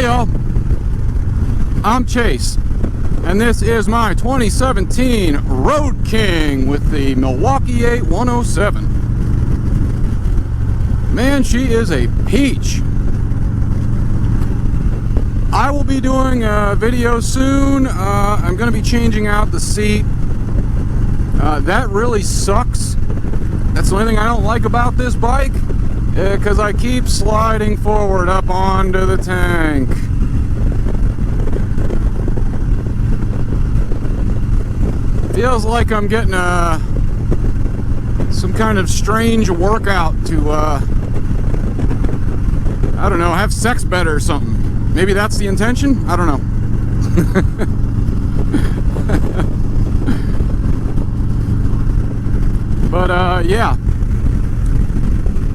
Hey y'all, I'm Chase, and this is my 2017 Road King with the Milwaukee-Eight 107. Man, she is a peach. I will be doing a video soon. I'm going to be changing out the seat. That really sucks. That's the only thing I don't like about this bike, because I keep sliding forward up onto the tank. Feels like I'm getting some kind of strange workout to, I don't know, have sex better or something. Maybe that's the intention? I don't know. But, yeah.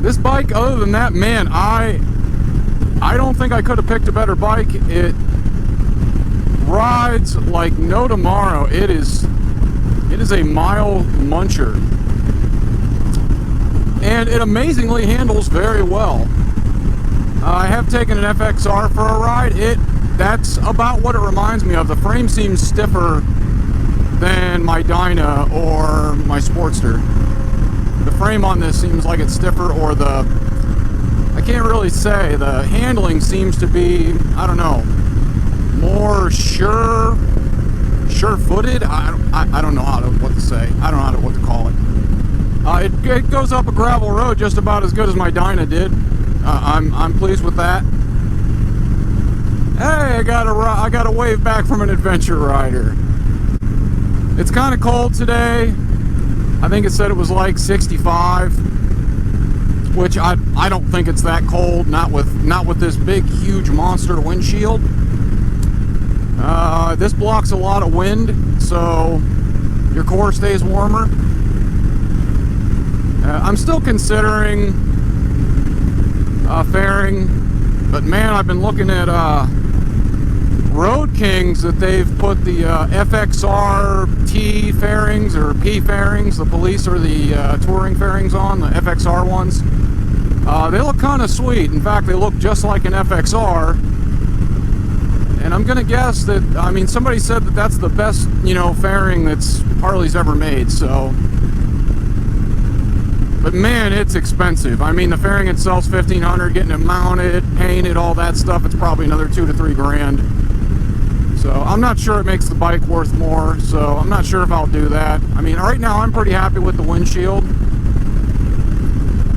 This bike, other than that, man, I don't think I could have picked a better bike. It rides like no tomorrow. It is a mile muncher. And it amazingly handles very well. I have taken an FXR for a ride. That's about what it reminds me of. The frame seems stiffer than my Dyna or my Sportster. The frame on this seems like it's stiffer, or I can't really say. The handling seems to be, I don't know, more sure-footed. I don't know what to say. I don't know what to call it. It goes up a gravel road just about as good as my Dyna did. I'm pleased with that. Hey, I got a wave back from an adventure rider. It's kind of cold today. I think it said it was like 65, which I don't think it's that cold. Not with this big, huge monster windshield. This blocks a lot of wind, so your core stays warmer. I'm still considering fairing, but man, I've been looking at Road Kings that they've put the FXR T fairings or P fairings, the police or the touring fairings on, the FXR ones. They look kind of sweet. In fact, they look just like an FXR. And I'm gonna guess that, I mean, somebody said that that's the best, fairing that's Harley's ever made, so. But man, it's expensive. I mean, the fairing itself's $1,500, getting it mounted, painted, all that stuff, it's probably another $2 to $3 grand. So I'm not sure it makes the bike worth more, so I'm not sure if I'll do that. I mean, right now I'm pretty happy with the windshield.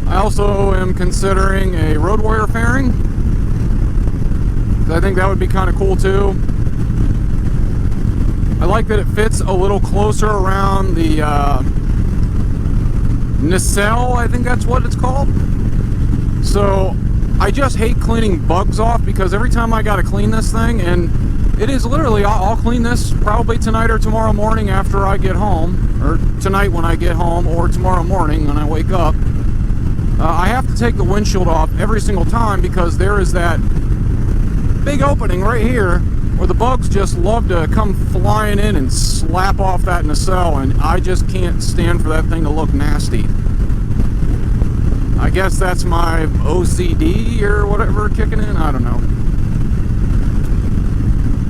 I also am considering a Road Warrior fairing. I think that would be kind of cool too. I like that it fits a little closer around the nacelle, I think that's what it's called. So I just hate cleaning bugs off, because every time I gotta clean this thing, and it is literally, I'll clean this probably tonight or tomorrow morning after I get home, or tonight when I get home, or tomorrow morning when I wake up. I have to take the windshield off every single time, because there is that big opening right here where the bugs just love to come flying in and slap off that nacelle, and I just can't stand for that thing to look nasty. I guess that's my OCD or whatever kicking in, I don't know.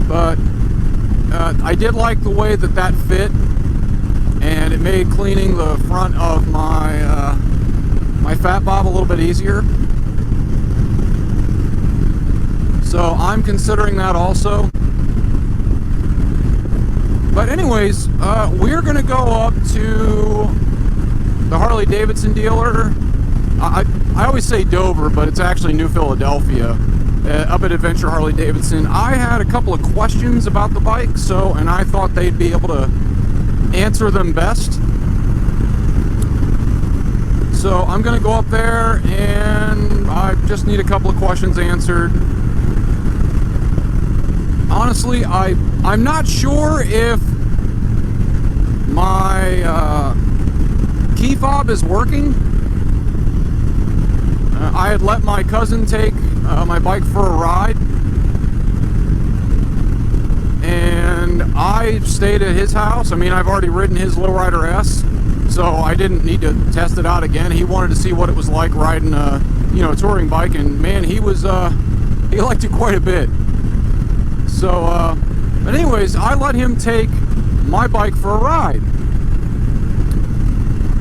But I did like the way that fit, and it made cleaning the front of my my fat bob a little bit easier. So I'm considering that also. But anyways, we're gonna go up to the Harley-Davidson dealer. I always say Dover, but it's actually New Philadelphia, up at Adventure Harley-Davidson. I had a couple of questions about the bike, and I thought they'd be able to answer them best. So I'm gonna go up there, and I just need a couple of questions answered. Honestly, I'm not sure if my key fob is working. I had let my cousin take my bike for a ride, and I stayed at his house. I mean, I've already ridden his Lowrider S, so I didn't need to test it out again. He wanted to see what it was like riding a touring bike, and man, he liked it quite a bit. So, but anyways, I let him take my bike for a ride.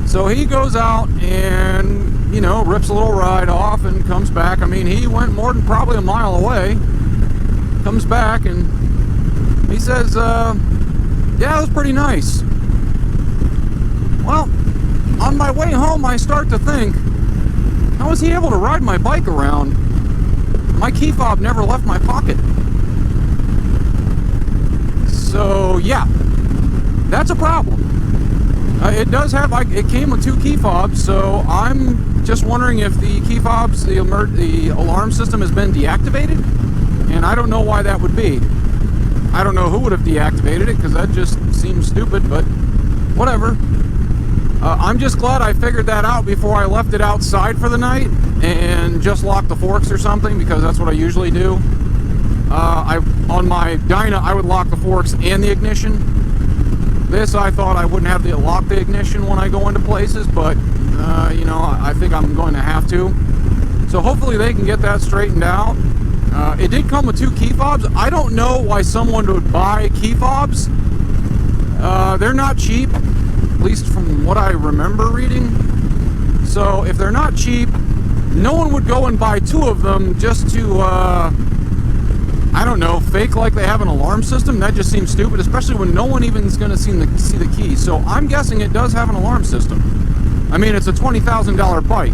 So he goes out and, you know, rips a little ride off and comes back. I mean, he went more than probably a mile away. Comes back and he says, yeah, it was pretty nice. Well, on my way home, I start to think, how was he able to ride my bike around? My key fob never left my pocket. So, yeah, that's a problem. It does have, it came with 2 key fobs, so I'm just wondering if the key fobs, the alarm system has been deactivated, and I don't know why that would be. I don't know who would have deactivated it, because that just seems stupid, but whatever. I'm just glad I figured that out before I left it outside for the night and just locked the forks or something, because that's what I usually do. On my Dyna, I would lock the forks and the ignition. This, I thought I wouldn't have to lock the ignition when I go into places, but, you know, I think I'm going to have to. So hopefully they can get that straightened out. It did come with 2 key fobs. I don't know why someone would buy key fobs. They're not cheap, at least from what I remember reading. So if they're not cheap, no one would go and buy 2 of them just to, I don't know, fake like they have an alarm system. That just seems stupid, especially when no one even is going to see the key. So I'm guessing it does have an alarm system. I mean, it's a $20,000 bike.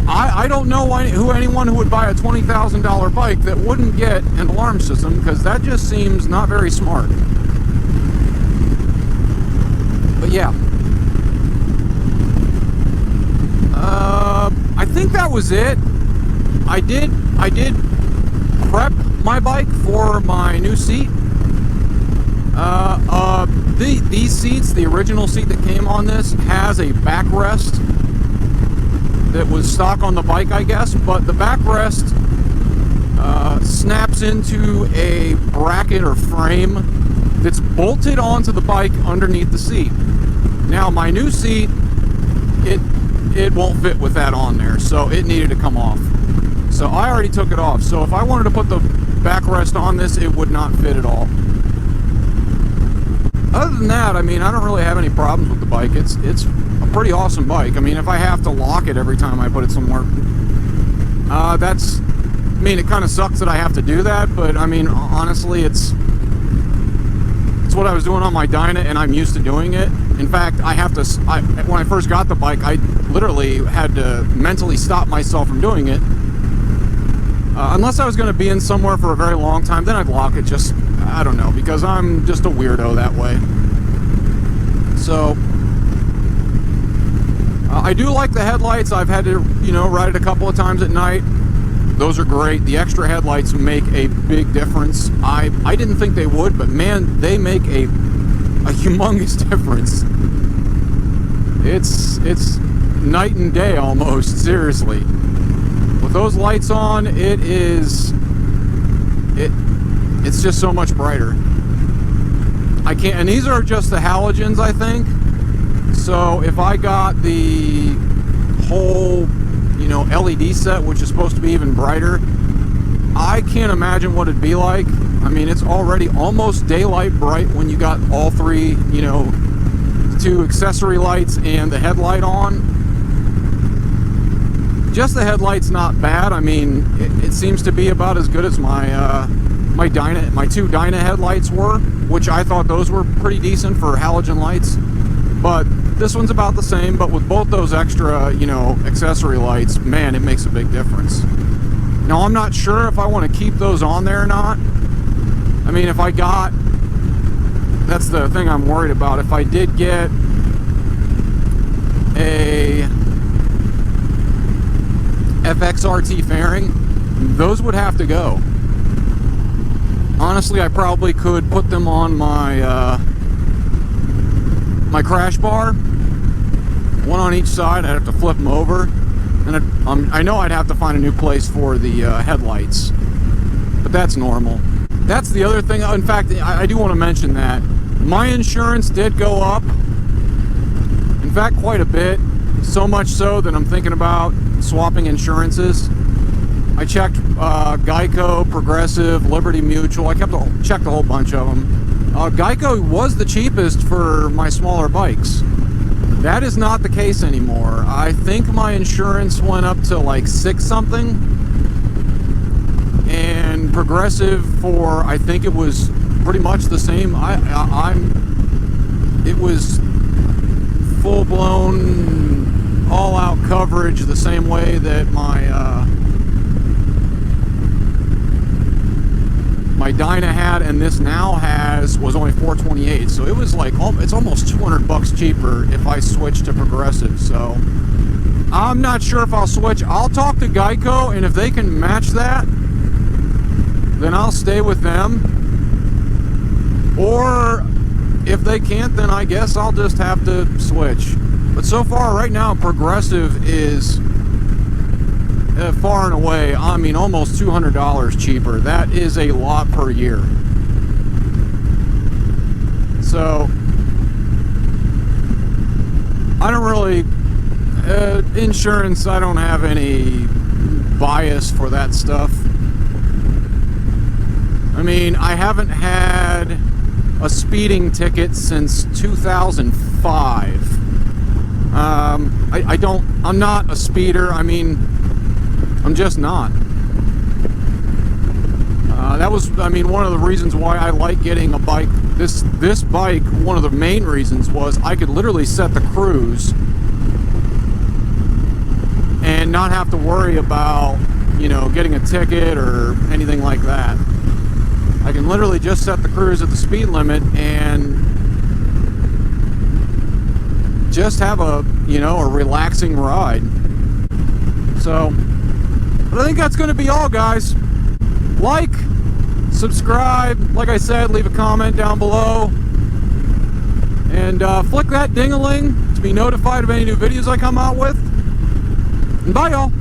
I don't know anyone who would buy a $20,000 bike that wouldn't get an alarm system, because that just seems not very smart. But yeah. I think that was it. I did prep my bike for my new seat. These seats, the original seat that came on this, has a backrest that was stock on the bike, I guess, but the backrest snaps into a bracket or frame that's bolted onto the bike underneath the seat. Now, my new seat, it won't fit with that on there, so it needed to come off. So I already took it off. So if I wanted to put the backrest on this, it would not fit at all. Other than that, I mean, I don't really have any problems with the bike. It's a pretty awesome bike. I mean, if I have to lock it every time I put it somewhere, I mean, it kind of sucks that I have to do that, but I mean, honestly, it's what I was doing on my Dyna, and I'm used to doing it. In fact, when I first got the bike, I literally had to mentally stop myself from doing it. Unless I was going to be in somewhere for a very long time, then I'd lock it. Just, I don't know, because I'm just a weirdo that way. So, I do like the headlights. I've had to, you know, ride it a couple of times at night. Those are great. The extra headlights make a big difference. I didn't think they would, but man, they make a humongous difference. It's night and day almost, seriously. With those lights on, it's just so much brighter. And these are just the halogens, I think. So if I got the whole, you know, LED set, which is supposed to be even brighter, I can't imagine what it'd be like. I mean, it's already almost daylight bright when you got all 3, you know, the 2 accessory lights and the headlight on. Just the headlight's not bad. I mean, it seems to be about as good as my 2 Dyna headlights were, which I thought those were pretty decent for halogen lights. But this one's about the same, but with both those extra, you know, accessory lights, man, it makes a big difference. Now, I'm not sure if I want to keep those on there or not. I mean, that's the thing I'm worried about. If I did get a FXRT fairing, those would have to go. Honestly, I probably could put them on my my crash bar, one on each side. I'd have to flip them over, and I know I'd have to find a new place for the headlights, but that's normal. That's the other thing. In fact, I do want to mention that my insurance did go up, in fact, quite a bit, so much so that I'm thinking about swapping insurances. I checked Geico, Progressive, Liberty Mutual. I checked a whole bunch of them. Geico was the cheapest for my smaller bikes. That is not the case anymore. I think my insurance went up to like $6 something, and Progressive for, I think it was pretty much the same. It was full-blown, all-out coverage the same way that my Dyna had, and this now has, was only $428. So it was like, it's almost $200 cheaper if I switch to Progressive. So I'm not sure if I'll switch. I'll talk to Geico, and if they can match that, then I'll stay with them. Or if they can't, then I guess I'll just have to switch. But so far, right now, Progressive is far and away, I mean, almost $200 cheaper. That is a lot per year. So I don't really, insurance, I don't have any bias for that stuff. I mean, I haven't had a speeding ticket since 2005. I'm not a speeder. I mean, I'm just not. That was, I mean, one of the reasons why I like getting a bike. This bike, one of the main reasons was I could literally set the cruise and not have to worry about, you know, getting a ticket or anything like that. I can literally just set the cruise at the speed limit and just have a, you know, a relaxing ride. So, but I think that's going to be all, guys. Like, subscribe, like I said, leave a comment down below, and flick that ding-a-ling to be notified of any new videos I come out with. And bye, y'all.